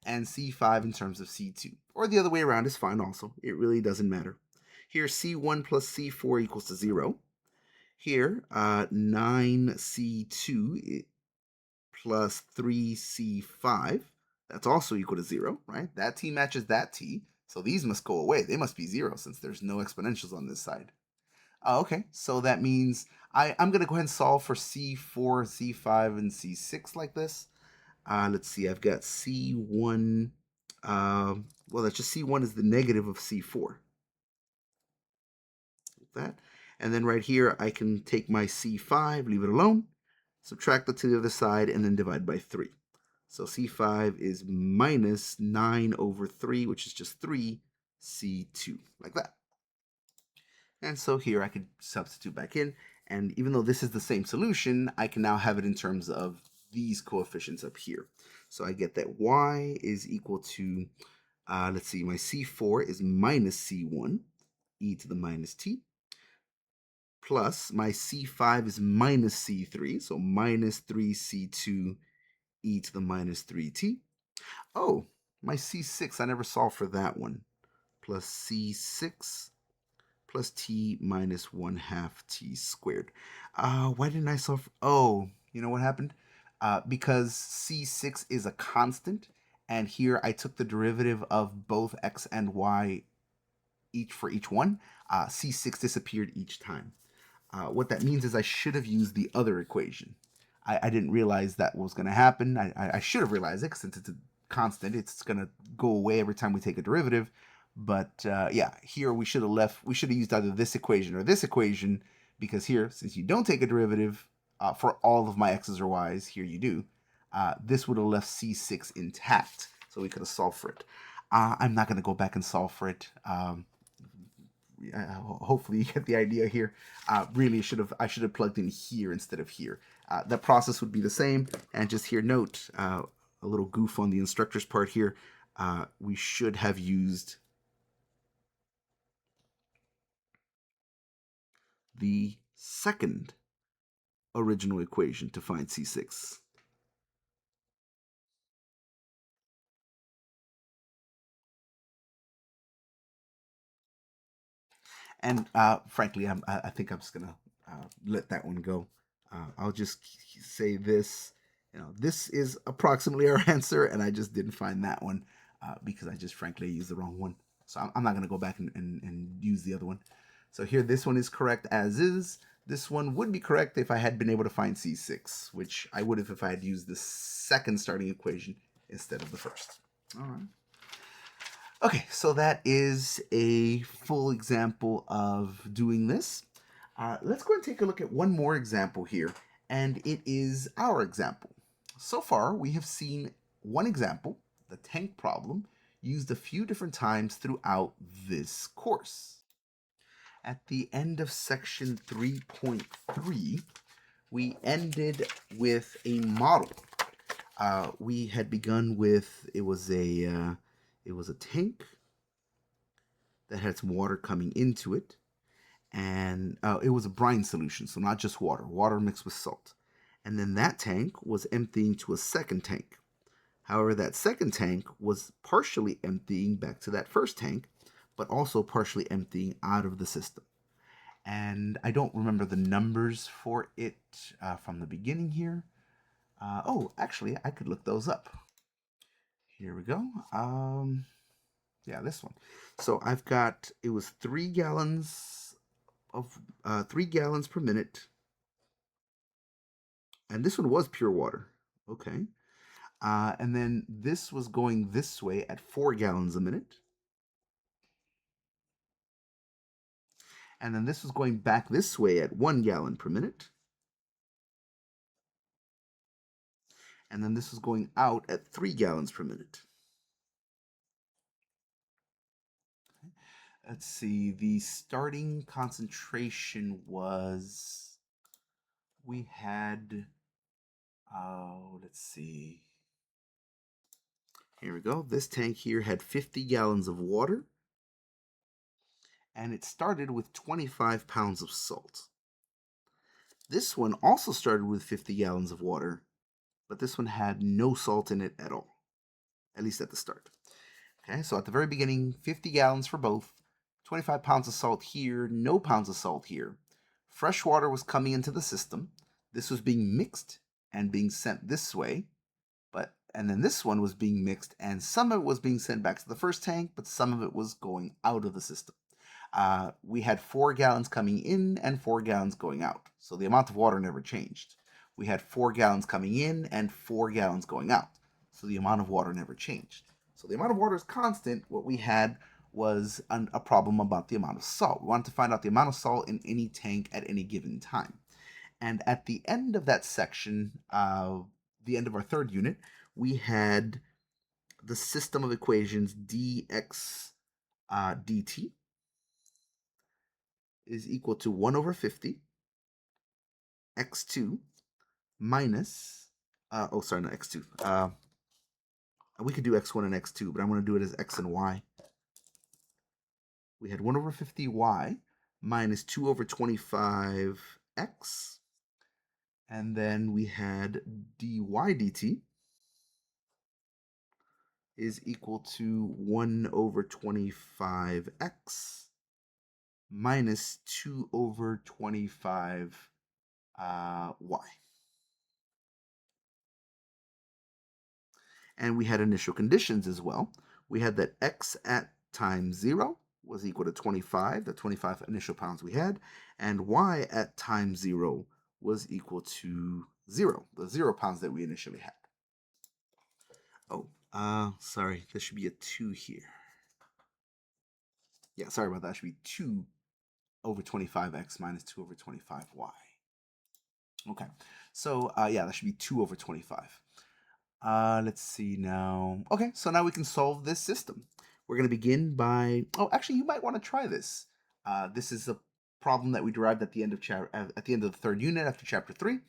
and C5 in terms of C2. Or the other way around is fine also. It really doesn't matter. Here, C1 plus C4 equals to 0. Here, 9C2 plus 3C5, that's also equal to 0, right? That t matches that t, so these must go away. They must be 0 since there's no exponentials on this side. Okay, so that means I'm going to go ahead and solve for C4, C5, and C6 like this. Let's see, I've got C1, well, that's just C1 is the negative of C4. That. And then right here, I can take my C5, leave it alone, subtract it to the other side, and then divide by 3. So C5 is minus 9 over 3, which is just 3 C2, like that. And so here I could substitute back in, and even though this is the same solution, I can now have it in terms of these coefficients up here. So I get that y is equal to, let's see, my C4 is minus C1, e to the minus t, plus my C5 is minus C3, so minus 3C2 e to the minus 3t. Oh, my C6, I never solved for that one. Plus C6 plus t minus 1/2 t squared. Why didn't I solve? Oh, you know what happened? Because C6 is a constant, and here I took the derivative of both x and y each for each one. C6 disappeared each time. What that means is I should have used the other equation. I didn't realize that was going to happen. I should have realized it, because since it's a constant, it's going to go away every time we take a derivative. But yeah, here we should have used either this equation or this equation, because here, since you don't take a derivative for all of my x's or y's, here you do, this would have left C6 intact, so we could have solved for it. I'm not going to go back and solve for it. Hopefully you get the idea here. Really, I should have plugged in here instead of here. The process would be the same, and just here note a little goof on the instructor's part here. We should have used the second original equation to find C6. And frankly, I think I'm just gonna let that one go. I'll just say this. This is approximately our answer, and I just didn't find that one because I just frankly used the wrong one. So I'm not gonna go back and use the other one. So here, this one is correct as is. This one would be correct if I had been able to find C6, which I would have if I had used the second starting equation instead of the first. All right. Okay, so that is a full example of doing this. Let's go and take a look at one more example here, and it is our example. So far, we have seen one example, the tank problem, used a few different times throughout this course. At the end of section 3.3, we ended with a model. We had begun with, it was a tank that had some water coming into it, and it was a brine solution, so not just water mixed with salt. And then that tank was emptying to a second tank. However, that second tank was partially emptying back to that first tank, but also partially emptying out of the system. And I don't remember the numbers for it from the beginning here. Oh, actually, I could look those up. Here we go. Yeah, this one. So I've got, it was 3 gallons of 3 gallons per minute, and this one was pure water. Okay. And then this was going this way at 4 gallons a minute, and then this was going back this way at 1 gallon per minute, and then this was going out at 3 gallons per minute. Let's see, the starting concentration was we had, let's see. Here we go. This tank here had 50 gallons of water, and it started with 25 pounds of salt. This one also started with 50 gallons of water, but this one had no salt in it at all, at least at the start. Okay, so at the very beginning, 50 gallons for both, 25 pounds of salt here, no pounds of salt here. Fresh water was coming into the system. This was being mixed and being sent this way, and then this one was being mixed, and some of it was being sent back to the first tank, but some of it was going out of the system. We had 4 gallons coming in and 4 gallons going out, so the amount of water never changed. We had 4 gallons coming in and 4 gallons going out, so the amount of water never changed. So the amount of water is constant. What we had was a problem about the amount of salt. We wanted to find out the amount of salt in any tank at any given time. And at the end of that section, the end of our third unit, we had the system of equations dx dt is equal to 1 over 50 x2 minus, not x2. We could do x1 and x2, but I'm going to do it as x and y. We had 1 over 50y minus 2 over 25x, and then we had dy dt is equal to 1 over 25x minus 2 over 25y. And we had initial conditions as well. We had that x at time 0 was equal to 25, the 25 initial pounds we had, and y at time 0 was equal to 0, the 0 pounds that we initially had. Oh, sorry, there should be a 2 here. Yeah, sorry about that. It should be 2 over 25x minus 2 over 25y. Okay, so yeah, that should be 2 over 25. Let's see now. Okay, so now we can solve this system. We're going to begin by, oh, actually, you might want to try this. This is a problem that we derived at the end of the third unit after chapter 3.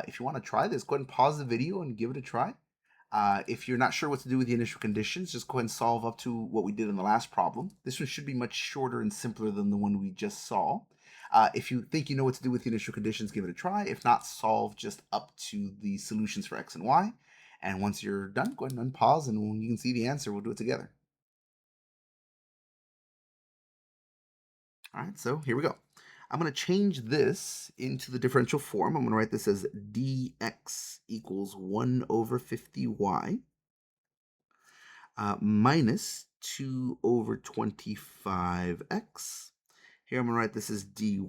If you want to try this, go ahead and pause the video and give it a try. If you're not sure what to do with the initial conditions, just go ahead and solve up to what we did in the last problem. This one should be much shorter and simpler than the one we just saw. If you think you know what to do with the initial conditions, give it a try. If not, solve just up to the solutions for x and y. And once you're done, go ahead and unpause, and when you can see the answer, we'll do it together. All right, so here we go. I'm going to change this into the differential form. I'm going to write this as dx equals 1 over 50y minus 2 over 25x. Here I'm going to write this as dy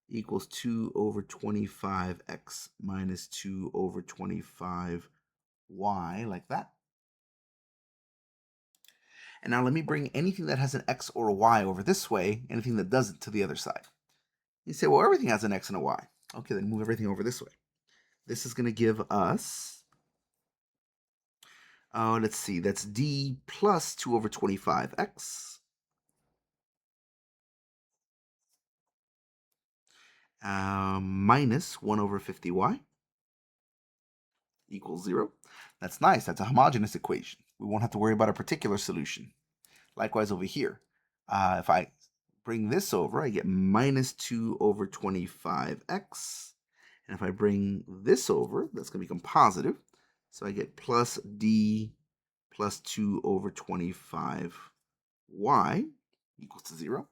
equals 2 over 25x minus 2 over 25y, like that. And now let me bring anything that has an x or a y over this way, anything that doesn't to the other side. You say, well, everything has an x and a y. Okay, then move everything over this way. This is going to give us, let's see, that's d plus 2 over 25x minus 1 over 50y equals 0. That's nice. That's a homogeneous equation. We won't have to worry about a particular solution. Likewise over here. If I bring this over, I get minus 2 over 25x. And if I bring this over, that's going to become positive. So I get plus d plus 2 over 25y equals to 0.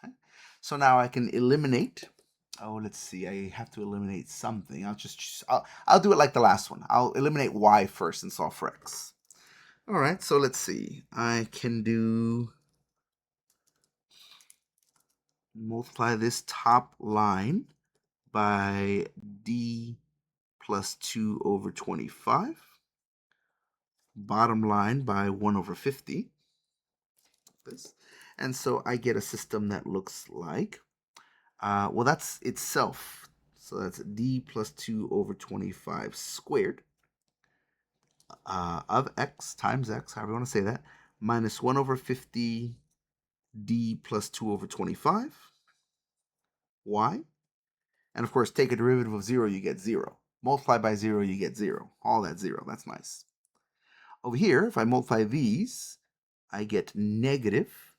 Okay. So now I can eliminate. Oh, let's see. I have to eliminate something. I'll do it like the last one. I'll eliminate y first and solve for x. All right, so let's see. I can do multiply this top line by d plus 2 over 25. Bottom line by 1 over 50. This. And so I get a system that looks like, well, that's itself. So that's d plus 2 over 25 squared of x times x, however you want to say that, minus 1 over 50 d plus 2 over 25 y And of course, take a derivative of 0, you get 0. Multiply by 0, you get 0. All that 0. That's nice. Over here, if I multiply these, I get negative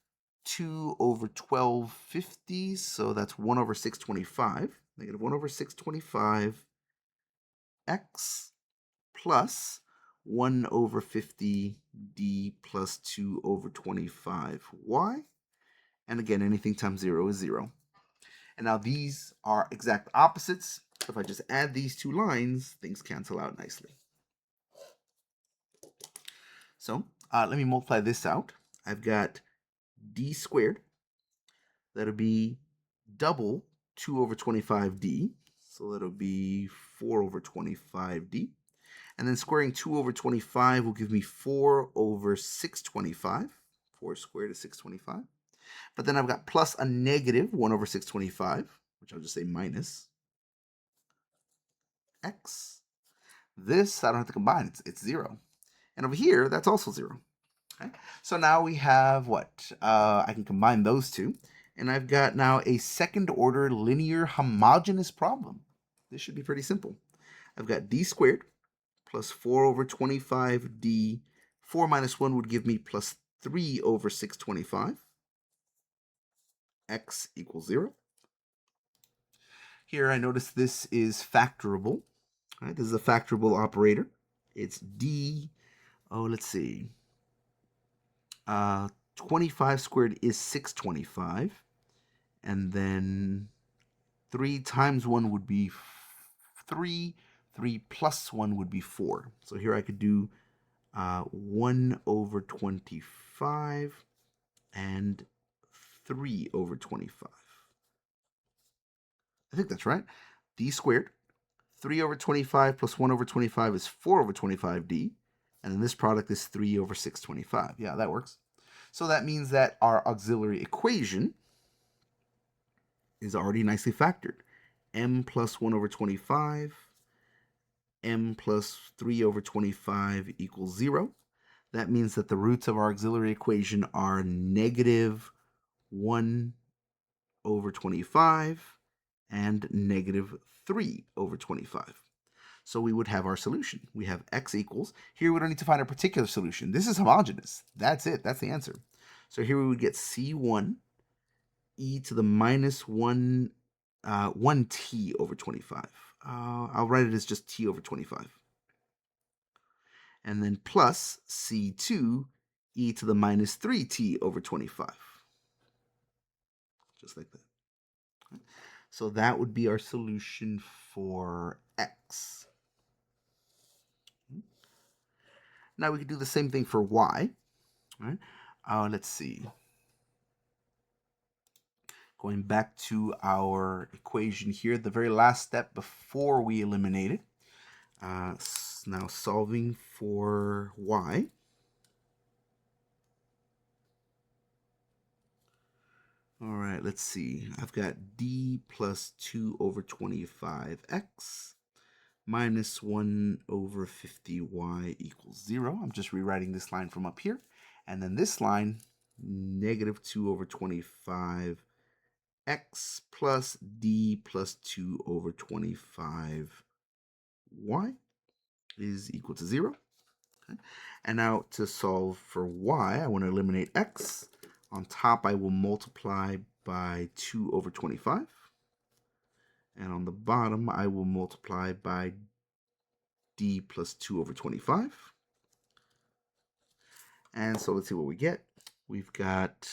2 over 1250. So that's 1 over 625. Negative 1 over 625 x plus 1 over 50 d plus 2 over 25 y. And again, anything times 0 is 0. And now these are exact opposites. So if I just add these two lines, things cancel out nicely. So let me multiply this out. I've got d squared. That'll be double 2 over 25d. So that'll be 4 over 25d. And then squaring 2 over 25 will give me 4 over 625. 4 squared is 625. But then I've got plus a negative 1 over 625, which I'll just say minus x. This, I don't have to combine. It's 0. And over here, that's also 0. Okay? So now we have what? I can combine those two. And I've got now a second-order linear homogeneous problem. This should be pretty simple. I've got d squared plus 4 over 25d. 4 minus 1 would give me plus 3 over 625. X equals 0. Here I notice this is factorable. Right? This is a factorable operator. It's d, let's see. 25 squared is 625. And then 3 times 1 would be 3. 3 plus 1 would be 4. So here I could do 1 over 25 and 3 over 25. I think that's right. D squared. 3 over 25 plus 1 over 25 is 4 over 25d. And then this product is 3 over 625. Yeah, that works. So that means that our auxiliary equation is already nicely factored. M plus 1 over 25, m plus 3 over 25 equals 0. That means that the roots of our auxiliary equation are negative 1 over 25 and negative 3 over 25. So we would have our solution. We have x equals, here we don't need to find a particular solution. This is homogeneous. That's it. That's the answer. So here we would get C1 e to the minus 1 t over 25. I'll write it as just t over 25. And then plus C2 e to the minus 3t over 25. Just like that. So that would be our solution for x. Now we could do the same thing for y. Right? Let's see. Going back to our equation here, the very last step before we eliminate it. Now solving for y. All right, let's see. I've got d plus 2 over 25x minus 1 over 50y equals 0. I'm just rewriting this line from up here. And then this line, negative 2 over 25x plus d plus 2 over 25y is equal to 0. Okay. And now to solve for y, I want to eliminate x. On top, I will multiply by 2 over 25. And on the bottom, I will multiply by d plus 2 over 25. And so let's see what we get. We've got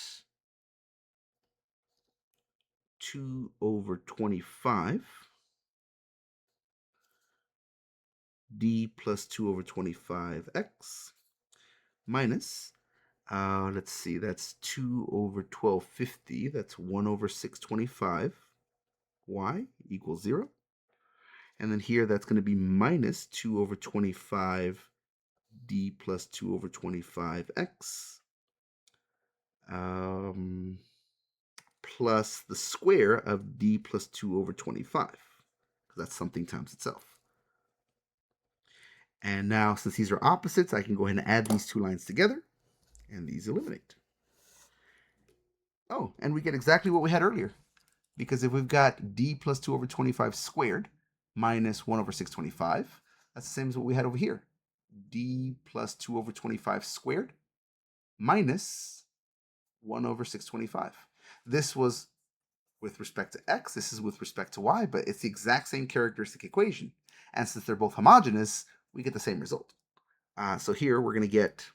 2 over 25 d plus 2 over 25x minus, let's see, that's 2 over 1250. That's 1 over 625 y equals 0. And then here that's going to be minus 2 over 25 d plus 2 over 25x plus the square of d plus 2 over 25, because that's something times itself. And now, since these are opposites, I can go ahead and add these two lines together, and these eliminate. Oh, and we get exactly what we had earlier. because if we've got d plus 2 over 25 squared minus 1 over 625, that's the same as what we had over here. D plus 2 over 25 squared minus 1 over 625. This was with respect to x, this is with respect to y, but it's the exact same characteristic equation. And since they're both homogeneous, we get the same result. So here we're going to get,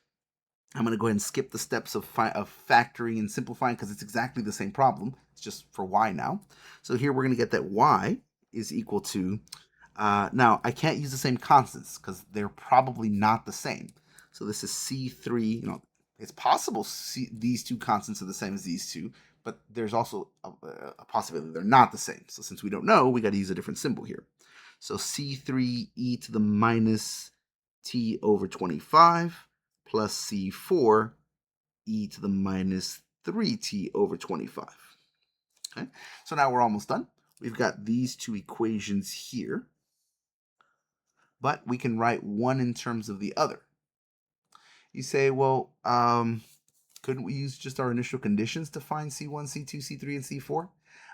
I'm going to go ahead and skip the steps of factoring and simplifying because it's exactly the same problem. It's just for y now. So here we're going to get that y is equal to, now I can't use the same constants because they're probably not the same. So this is C3, it's possible these two constants are the same as these two, but there's also a possibility they're not the same. So since we don't know, we got to use a different symbol here. So C3 e to the minus t over 25 plus C4 e to the minus 3t over 25. Okay, so now we're almost done. We've got these two equations here, but we can write one in terms of the other. You say, well, couldn't we use just our initial conditions to find C1, C2, C3, and C4?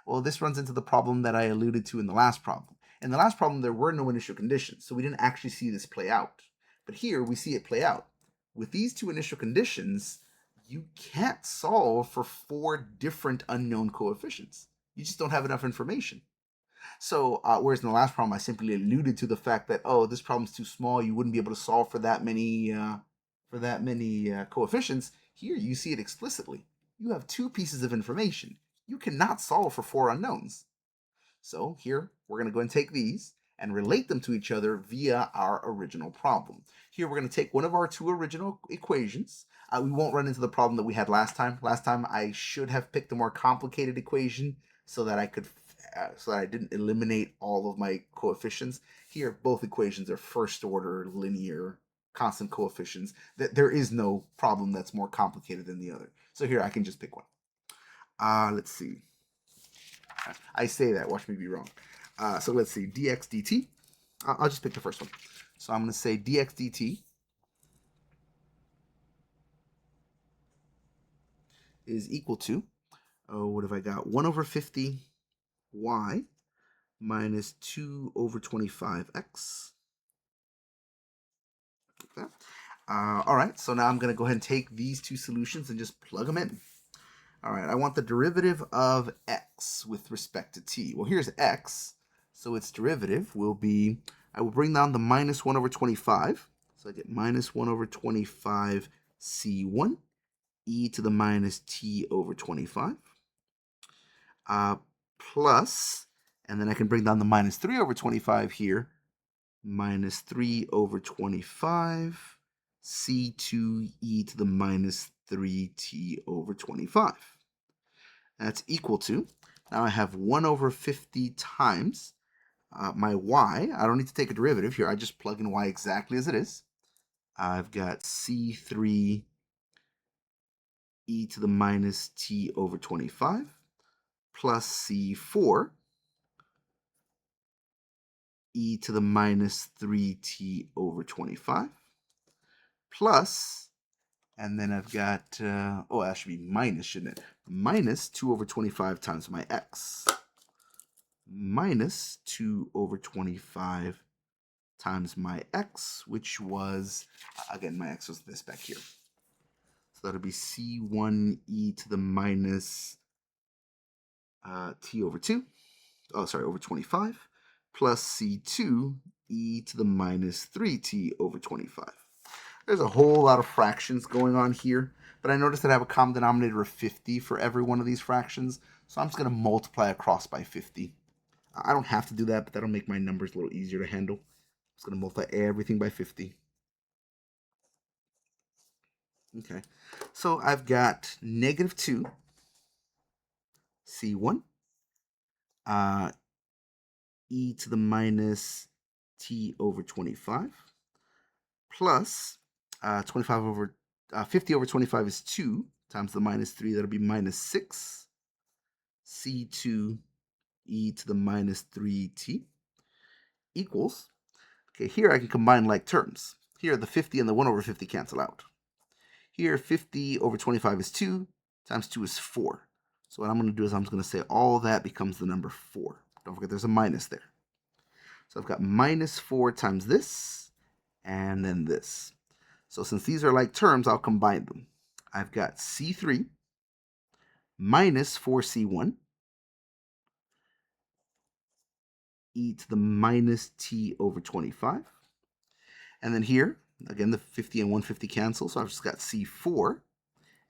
Well, this runs into the problem that I alluded to in the last problem. In the last problem, there were no initial conditions, so we didn't actually see this play out. But here, we see it play out. With these two initial conditions, you can't solve for 4 different unknown coefficients. You just don't have enough information. So, whereas in the last problem, I simply alluded to the fact that, oh, this problem's too small, you wouldn't be able to solve for that many coefficients. Here, you see it explicitly. You have 2 pieces of information. You cannot solve for 4 unknowns. So here, we're going to go and take these and relate them to each other via our original problem. Here, we're going to take one of our 2 original equations. We won't run into the problem that we had last time. Last time, I should have picked a more complicated equation so that I could so that I didn't eliminate all of my coefficients. Here, both equations are first order linear constant coefficients. There is no problem that's more complicated than the other. So here, I can just pick one. Let's see. I say that, watch me be wrong. So let's see, dx dt. I'll just pick the first one. So I'm going to say dx dt is equal to, what have I got? 1 over 50 y minus 2 over 25x. Okay. All right, so now I'm going to go ahead and take these 2 solutions and just plug them in. All right, I want the derivative of x with respect to t. Well, here's x, so its derivative will be, I will bring down the minus 1 over 25. So I get minus 1 over 25 c1 e to the minus t over 25. Plus, and then I can bring down the minus 3 over 25 here, minus 3 over 25 c2 e to the minus 3t over 25. That's equal to, now I have 1 over 50 times my y. I don't need to take a derivative here. I just plug in y exactly as it is. I've got c3 e to the minus t over 25 plus c4 e to the minus 3t over 25 plus, and then I've got, oh, that should be minus, shouldn't it? Minus 2 over 25 times my x. Minus 2 over 25 times my x, which was, again, my x was this back here. So that'll be c1 e to the minus t over 2. Oh, sorry, over 25. Plus c2 e to the minus 3t over 25. There's a whole lot of fractions going on here, but I noticed that I have a common denominator of 50 for every one of these fractions, so I'm just going to multiply across by 50. I don't have to do that, but that'll make my numbers a little easier to handle. I'm just going to multiply everything by 50. Okay, so I've got negative 2 c1 e to the minus t over 25 plus 25 over 50 over 25 is 2 times the minus 3. That'll be minus 6 c2 e to the minus 3t equals, okay, here I can combine like terms. Here the 50 and the 1 over 50 cancel out. Here 50 over 25 is 2 times 2 is 4. So what I'm going to do is I'm just going to say all that becomes the number 4. Don't forget there's a minus there. So I've got minus 4 times this, and then this. So since these are like terms, I'll combine them. I've got C3 minus 4C1 e to the minus t over 25. And then here, again, the 50 and 150 cancel, so I've just got C4.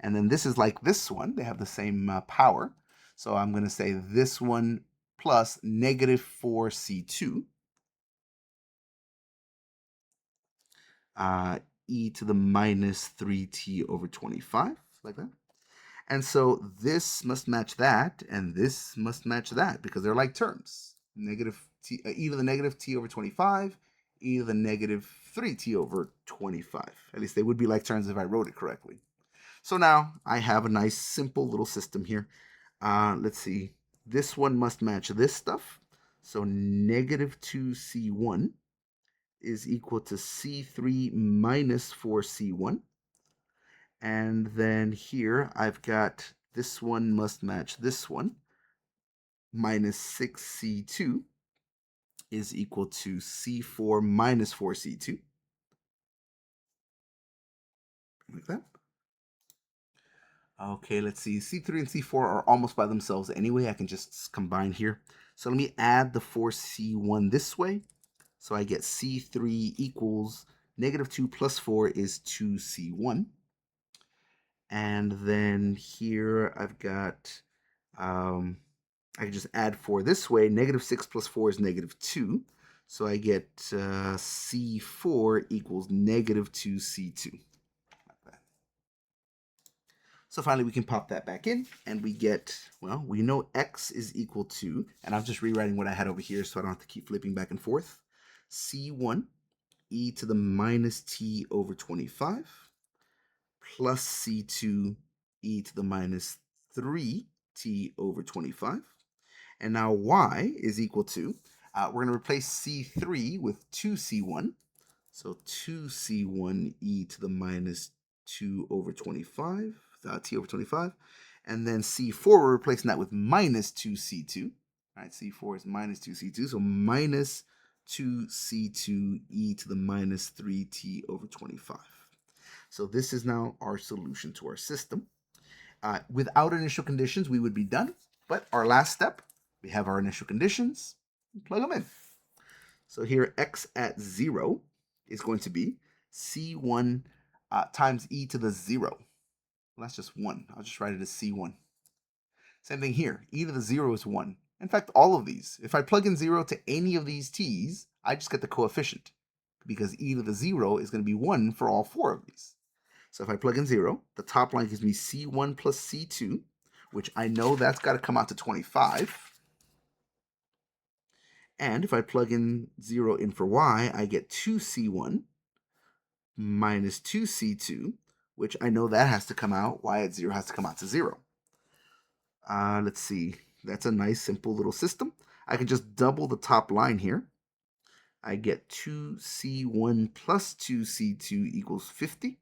And then this is like this one. They have the same power. So I'm going to say this one plus negative 4C2 e to the minus 3t over 25, like that. And so this must match that, and this must match that, because they're like terms. Negative t, e to the negative t over 25, e to the negative 3t over 25. At least they would be like terms if I wrote it correctly. So now I have a nice simple little system here. Let's see. This one must match this stuff. So negative 2c1 is equal to c3 minus 4c1. And then here I've got this one must match this one. Minus 6c2 is equal to c4 minus 4c2. Like that. Okay, let's see. C3 and C4 are almost by themselves anyway. I can just combine here. So let me add the 4C1 this way. So I get C3 equals negative 2 plus 4 is 2C1. And then here I've got, I can just add 4 this way. Negative 6 plus 4 is negative 2. So I get C4 equals negative 2C2. So finally, we can pop that back in, and we get, well, we know x is equal to, and I'm just rewriting what I had over here so I don't have to keep flipping back and forth, c1 e to the minus t over 25 plus c2 e to the minus 3t over 25. And now y is equal to, we're going to replace c3 with 2c1. So 2c1 e to the minus 2 over 25. T over 25. And then C4, we're replacing that with minus 2C2. All right, C4 is minus 2C2. So minus 2C2 e to the minus 3t over 25. So this is now our solution to our system. Without initial conditions, we would be done. But our last step, we have our initial conditions. Plug them in. So here, x at 0 is going to be C1 times e to the 0. Well, that's just 1. I'll just write it as C1. Same thing here. E to the 0 is 1. In fact, all of these. If I plug in 0 to any of these t's, I just get the coefficient, because e to the 0 is going to be 1 for all 4 of these. So if I plug in 0, the top line gives me C1 plus C2, which I know that's got to come out to 25. And if I plug in 0 in for y, I get 2C1 minus 2C2, which I know that has to come out. Y at 0 has to come out to 0. Let's see. That's a nice, simple little system. I can just double the top line here. I get 2C1 plus 2C2 equals 50.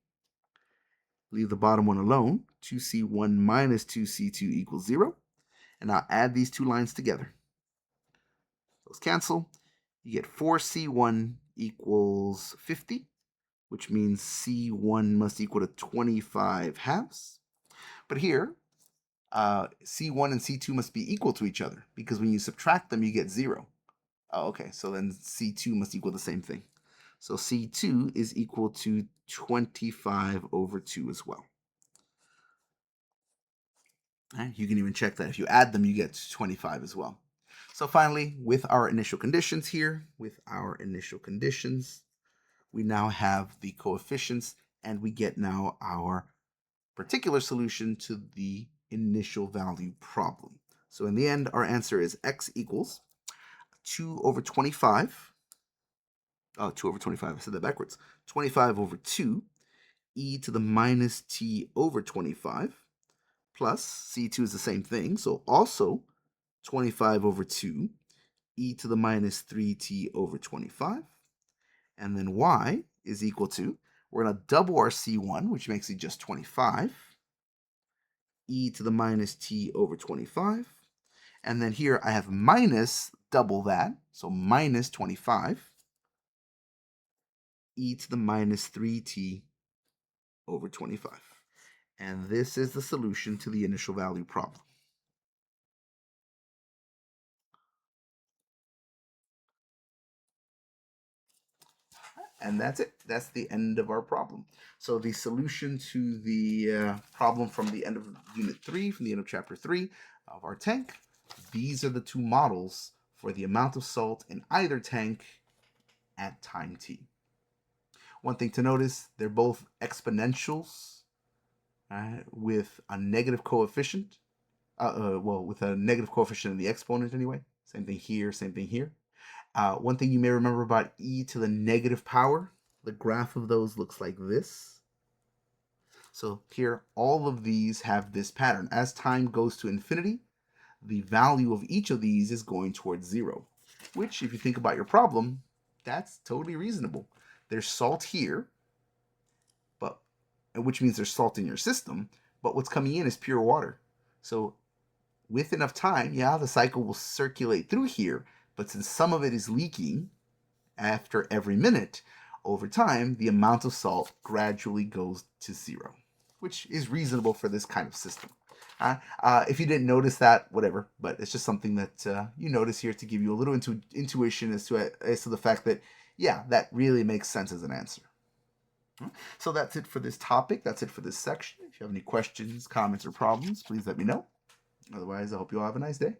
Leave the bottom one alone. 2C1 minus 2C2 equals 0. And I'll add these two lines together. Those cancel. You get 4C1 equals 50, which means C1 must equal to 25 halves. But here, C1 and C2 must be equal to each other, because when you subtract them, you get 0. Oh, okay, so then C2 must equal the same thing. So C2 is equal to 25 over 2 as well. Right, you can even check that. If you add them, you get 25 as well. So finally, with our initial conditions here, we now have the coefficients, and we get now our particular solution to the initial value problem. So in the end, our answer is x equals 2 over 25. Oh, 2 over 25, I said that backwards. 25 over 2 e to the minus t over 25 plus C2 is the same thing, so also 25 over 2 e to the minus 3t over 25. And then y is equal to, we're going to double our C1, which makes it just 25, e to the minus t over 25. And then here I have minus double that, so minus 25, e to the minus 3t over 25. And this is the solution to the initial value problem. And that's it. That's the end of our problem. So the solution to the problem from the end of Unit 3, from the end of Chapter 3 of our tank, these are the two models for the amount of salt in either tank at time t. One thing to notice, they're both exponentials with a negative coefficient. Well, with a negative coefficient in the exponent anyway. Same thing here, same thing here. One thing you may remember about e to the negative power, the graph of those looks like this. So here, all of these have this pattern. As time goes to infinity, the value of each of these is going towards 0, which, if you think about your problem, that's totally reasonable. There's salt here, which means there's salt in your system, but what's coming in is pure water. So with enough time, yeah, the cycle will circulate through here, but since some of it is leaking after every minute, over time, the amount of salt gradually goes to 0, which is reasonable for this kind of system. If you didn't notice that, whatever, but it's just something that you notice here to give you a little intuition as to the fact that, yeah, that really makes sense as an answer. So that's it for this topic. That's it for this section. If you have any questions, comments, or problems, please let me know. Otherwise, I hope you all have a nice day.